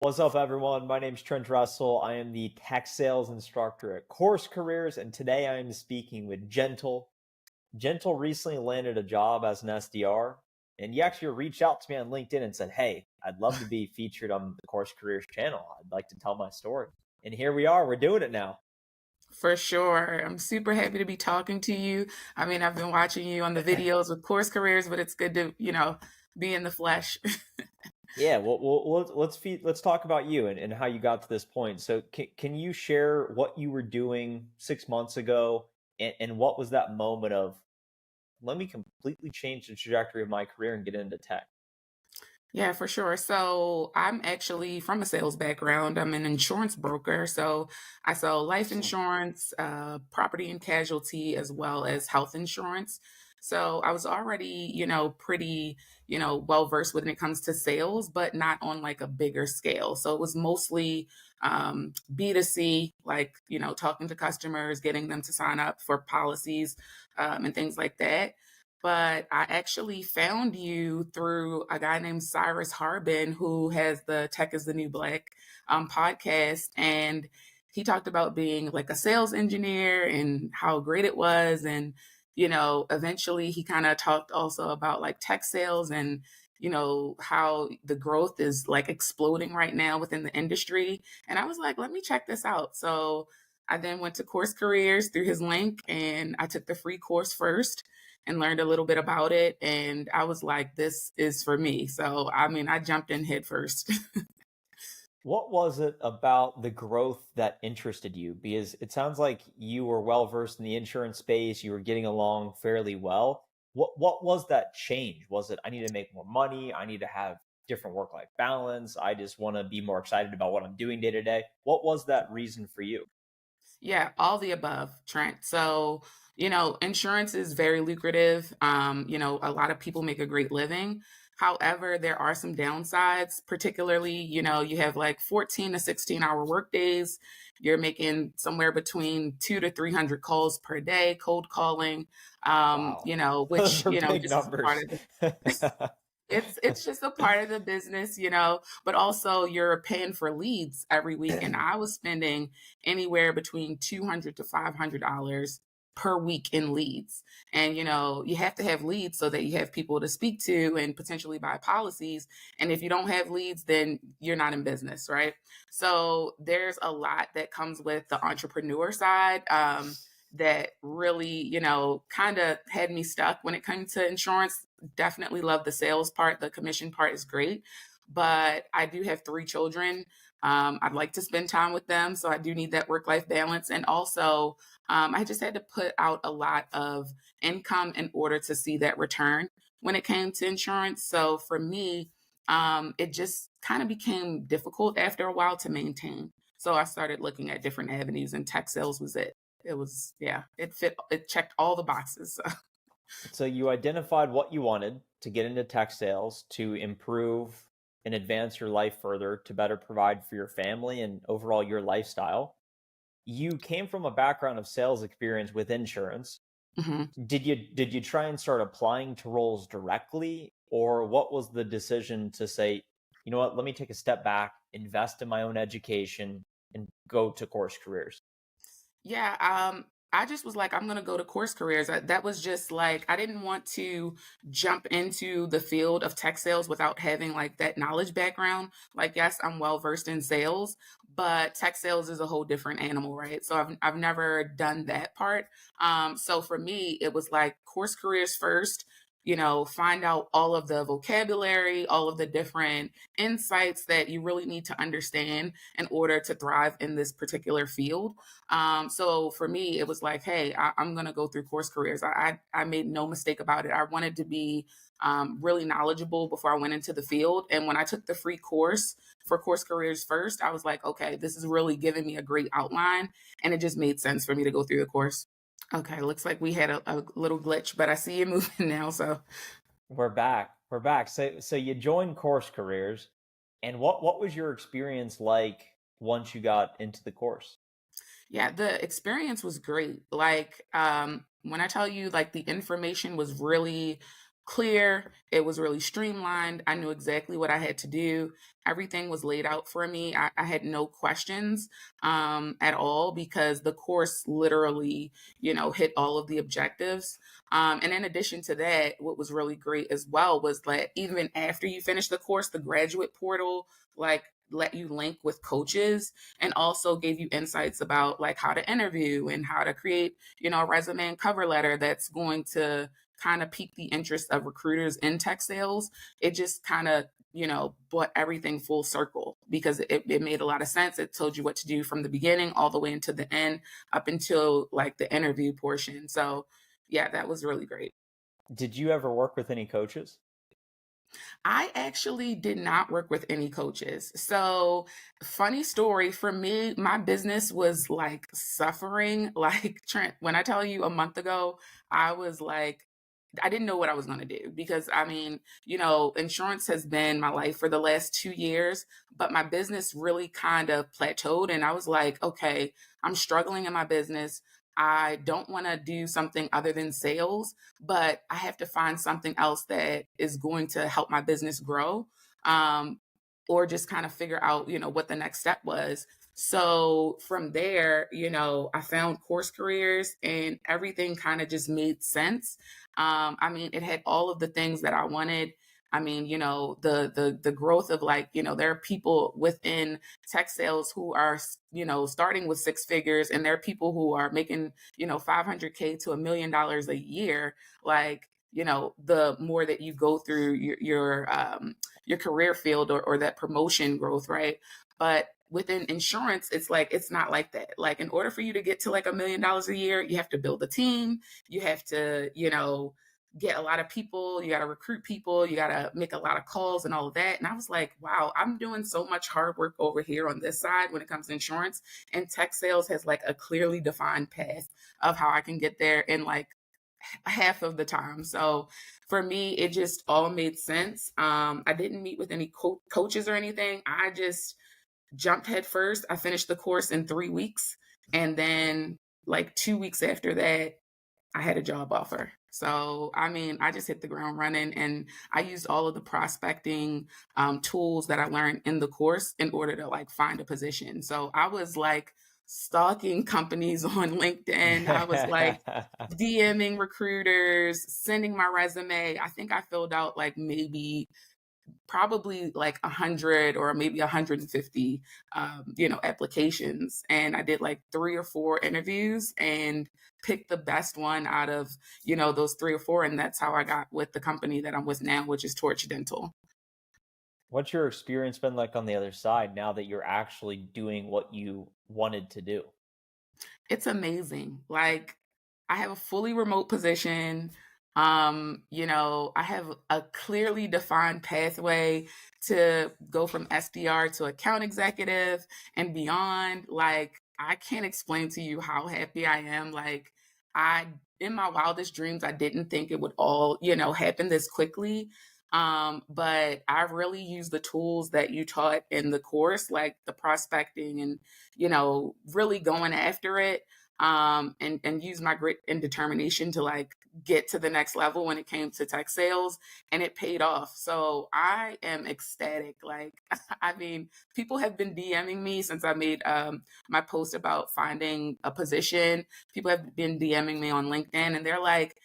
What's up, everyone? My name is Trent Russell. I am the tech sales instructor at Course Careers, and today I am speaking with Gentle. Gentle recently landed a job as an SDR, and he actually reached out to me on LinkedIn and said, "Hey, I'd love to be featured on the Course Careers channel. I'd like to tell my story." And here we are. We're doing it now. For sure. I'm super happy to be talking to you. I mean, I've been watching you on the videos with Course Careers, but it's good to, be in the flesh. Yeah, let's talk about you and how you got to this point. So, can you share what you were doing 6 months ago, and what was that moment of, let me completely change the trajectory of my career and get into tech? Yeah, for sure. So I'm actually from a sales background. I'm an insurance broker. So I sell life Awesome. insurance, property and casualty, as well as health insurance. So I was already, pretty, well versed when it comes to sales, but not on like a bigger scale. So it was mostly B2C, like, talking to customers, getting them to sign up for policies and things like that. But I actually found you through a guy named Cyrus Harbin, who has the Tech is the New Black podcast. And he talked about being like a sales engineer and how great it was. And, eventually he kind of talked also about like tech sales and, how the growth is like exploding right now within the industry. And I was like, let me check this out. So I then went to Course Careers through his link and I took the free course first and learned a little bit about it. And I was like, this is for me. So, I mean, I jumped in head first. What was it about the growth that interested you? Because it sounds like you were well versed in the insurance space, you were getting along fairly well. What was that change? Was it, I need to make more money, I need to have different work-life balance, I just want to be more excited about what I'm doing day to day? What was that reason for you? Yeah, all the above, Trent. So, insurance is very lucrative. A lot of people make a great living. However, there are some downsides, particularly, you have like 14 to 16-hour work days. You're making somewhere between 2 to 300 calls per day, cold calling, Wow. Those which, are big just is a part numbers. of it's just a part of the business, but also you're paying for leads every week. And I was spending anywhere between $200 to $500 per week in leads. And, you have to have leads so that you have people to speak to and potentially buy policies. And if you don't have leads, then you're not in business, right? So there's a lot that comes with the entrepreneur side. That really, kind of had me stuck when it comes to insurance. Definitely love the sales part. The commission part is great. But I do have 3 children. I'd like to spend time with them. So I do need that work life balance. And also, I just had to put out a lot of income in order to see that return when it came to insurance. So for me, it just kind of became difficult after a while to maintain. So I started looking at different avenues, and tech sales was it. It was, yeah, it checked all the boxes. So you identified what you wanted to get into tech sales to improve and advance your life further, to better provide for your family and overall your lifestyle. You came from a background of sales experience with insurance. Mhm. Did you try and start applying to roles directly, or what was the decision to say, you know what, let me take a step back, invest in my own education, and go to Course Careers? Yeah, I just was like, I'm gonna go to Course Careers. That was just like I didn't want to jump into the field of tech sales without having like that knowledge background. Like, yes, I'm well versed in sales, but tech sales is a whole different animal, right? So I've never done that part. So for me, it was like Course Careers first. Find out all of the vocabulary, all of the different insights that you really need to understand in order to thrive in this particular field. So for me, it was like, hey, I'm going to go through Course Careers. I made no mistake about it. I wanted to be really knowledgeable before I went into the field. And when I took the free course for Course Careers first, I was like, okay, this is really giving me a great outline. And it just made sense for me to go through the course. Okay, looks like we had a little glitch, but I see you moving now. So We're back. We're back. So you joined Course Careers, and what was your experience like once you got into the course? yeah, the experience was great. Like, when I tell you, like, the information was really clear. It was really streamlined. I knew exactly what I had to do. Everything was laid out for me. I had no questions at all because the course literally, hit all of the objectives. And in addition to that, what was really great as well was that even after you finish the course, the graduate portal, like, let you link with coaches and also gave you insights about like how to interview and how to create, a resume and cover letter that's going to kind of pique the interest of recruiters in tech sales. It just kind of, brought everything full circle because it made a lot of sense. It told you what to do from the beginning all the way into the end, up until like the interview portion. So yeah, that was really great. Did you ever work with any coaches? I actually did not work with any coaches. So, funny story for me, my business was like suffering. Like, Trent, when I tell you a month ago, I was like, I didn't know what I was going to do because I mean, insurance has been my life for the last 2 years, but my business really kind of plateaued. And I was like, okay, I'm struggling in my business. I don't want to do something other than sales, but I have to find something else that is going to help my business grow. Um, or just kind of figure out, what the next step was. So from there, I found course careers and everything kind of just made sense. I mean, it had all of the things that I wanted. I mean, the growth of like, there are people within tech sales who are, starting with six figures, and there are people who are making, 500K to $1 million a year. Like, the more that you go through your career field, or that promotion growth, right? But within insurance, it's like it's not like that. Like in order for you to get to like $1 million a year, you have to build a team, you have to, get a lot of people, you got to recruit people, you got to make a lot of calls and all of that. And I was like, wow, I'm doing so much hard work over here on this side when it comes to insurance. And tech sales has like a clearly defined path of how I can get there in like half of the time. So for me, it just all made sense. I didn't meet with any coaches or anything. I just jumped head first. I finished the course in 3 weeks. And then, like 2 weeks after that, I had a job offer. So, I mean, I just hit the ground running, and I used all of the prospecting tools that I learned in the course in order to like find a position. So I was like stalking companies on LinkedIn. I was like DMing recruiters, sending my resume. I think I filled out like maybe probably like 100 or maybe 150 applications, and I did like 3 or 4 interviews and picked the best one out of those 3 or 4, and that's how I got with the company that I'm with now, which is Torch Dental. What's your experience been like on the other side now that you're actually doing what you wanted to do? It's amazing. Like, I have a fully remote position. I have a clearly defined pathway to go from SDR to account executive and beyond. Like, I can't explain to you how happy I am. Like, I, in my wildest dreams, I didn't think it would all, happen this quickly. But I really use the tools that you taught in the course, like the prospecting and, really going after it. And use my grit and determination to like get to the next level when it came to tech sales, and it paid off. So I am ecstatic. Like, I mean, people have been DMing me since I made my post about finding a position. People have been DMing me on LinkedIn, and they're like,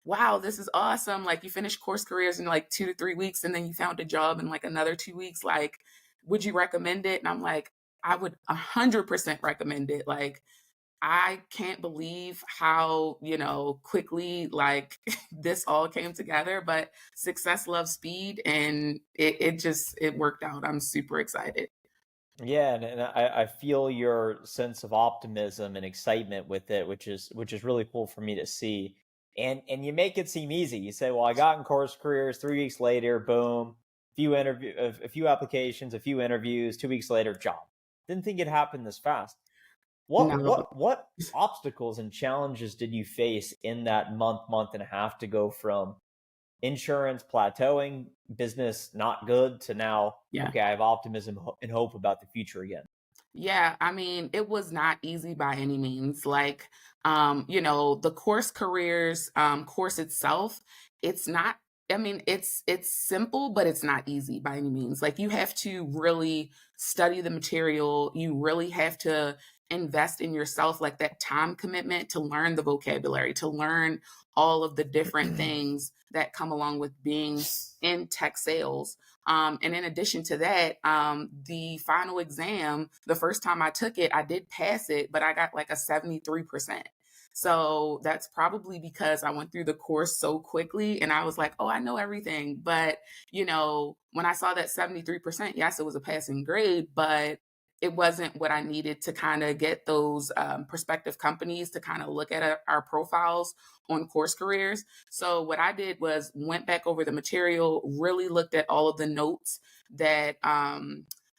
wow, this is awesome. Like, you finished course careers in like 2 to 3 weeks, and then you found a job in like another 2 weeks. Like, would you recommend it? And I'm like, I would 100% recommend it. Like, I can't believe how, quickly like this all came together, but success loves speed, and it worked out. I'm super excited. Yeah, and I feel your sense of optimism and excitement with it, which is really cool for me to see. And you make it seem easy. You say, "Well, I got in course careers. 3 weeks later, boom, a few applications, a few interviews. 2 weeks later, job." Didn't think it happened this fast. What No. what what obstacles and challenges did you face in that month and a half to go from insurance plateauing, business not good, to now, Yeah. okay, I have optimism and hope about the future again? Yeah, I mean, it was not easy by any means. Like, the course careers course itself, it's not I mean, it's simple, but it's not easy by any means. Like, you have to really study the material. You really have to invest in yourself, like that time commitment to learn the vocabulary, to learn all of the different things that come along with being in tech sales. And in addition to that, the final exam, the first time I took it, I did pass it, but I got like a 73%. So that's probably because I went through the course so quickly and I was like, oh, I know everything. But, when I saw that 73%, yes, it was a passing grade, but it wasn't what I needed to kind of get those prospective companies to kind of look at our profiles on Course Careers. So what I did was went back over the material, really looked at all of the notes that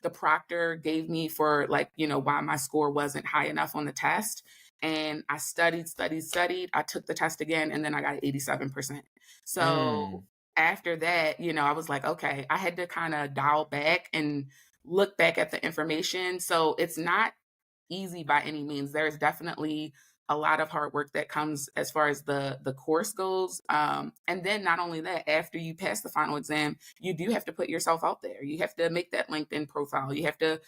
the proctor gave me for, like, why my score wasn't high enough on the test. And I studied, studied, studied. I took the test again and then I got 87%. So Mm. after that, I was like, okay, I had to kind of dial back and look back at the information. So it's not easy by any means. There's definitely a lot of hard work that comes as far as the course goes. And then not only that, after you pass the final exam, you do have to put yourself out there. You have to make that LinkedIn profile. You have to,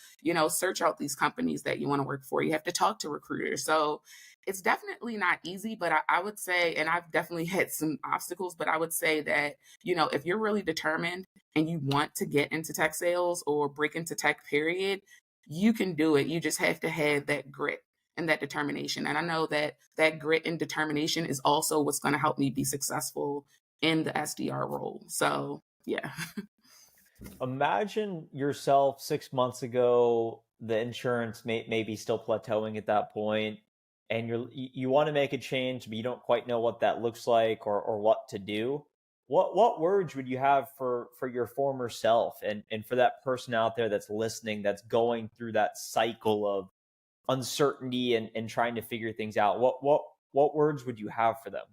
search out these companies that you want to work for. You have to talk to recruiters. So it's definitely not easy, but I would say, and I've definitely had some obstacles, but I would say that, if you're really determined and you want to get into tech sales or break into tech, period, you can do it. You just have to have that grit and that determination. And I know that that grit and determination is also what's going to help me be successful in the SDR role. So, yeah. Imagine yourself 6 months ago, the insurance may be still plateauing at that point, and you want to make a change, but you don't quite know what that looks like or what to do. What words would you have for your former self and for that person out there that's listening, that's going through that cycle of uncertainty and trying to figure things out? What words would you have for them?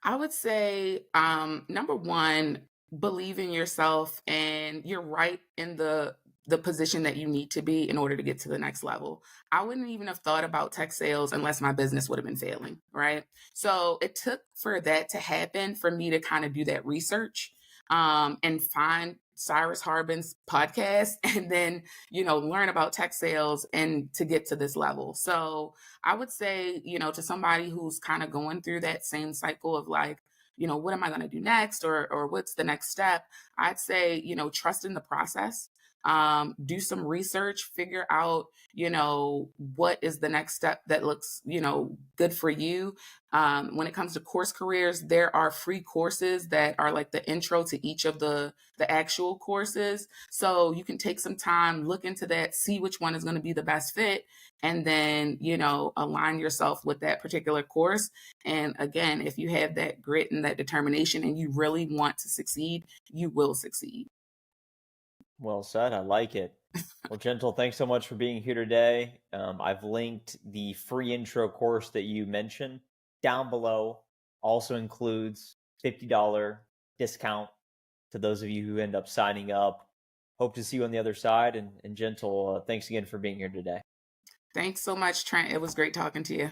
I would say, number one, believe in yourself, and you're right in the position that you need to be in order to get to the next level. I wouldn't even have thought about tech sales unless my business would have been failing, right? So it took for that to happen for me to kind of do that research, and find Cyrus Harbin's podcast, and then learn about tech sales and to get to this level. So I would say, to somebody who's kind of going through that same cycle of like, what am I going to do next, or what's the next step? I'd say, trust in the process. Do some research, figure out, what is the next step that looks, good for you. When it comes to Course Careers, there are free courses that are like the intro to each of the actual courses. So you can take some time, look into that, see which one is going to be the best fit, and then, align yourself with that particular course. And again, if you have that grit and that determination and you really want to succeed, you will succeed. Well said. I like it. Well, Gentle, thanks so much for being here today. I've linked the free intro course that you mentioned down below. Also includes $50 discount to those of you who end up signing up. Hope to see you on the other side. And Gentle, thanks again for being here today. Thanks so much, Trent. It was great talking to you.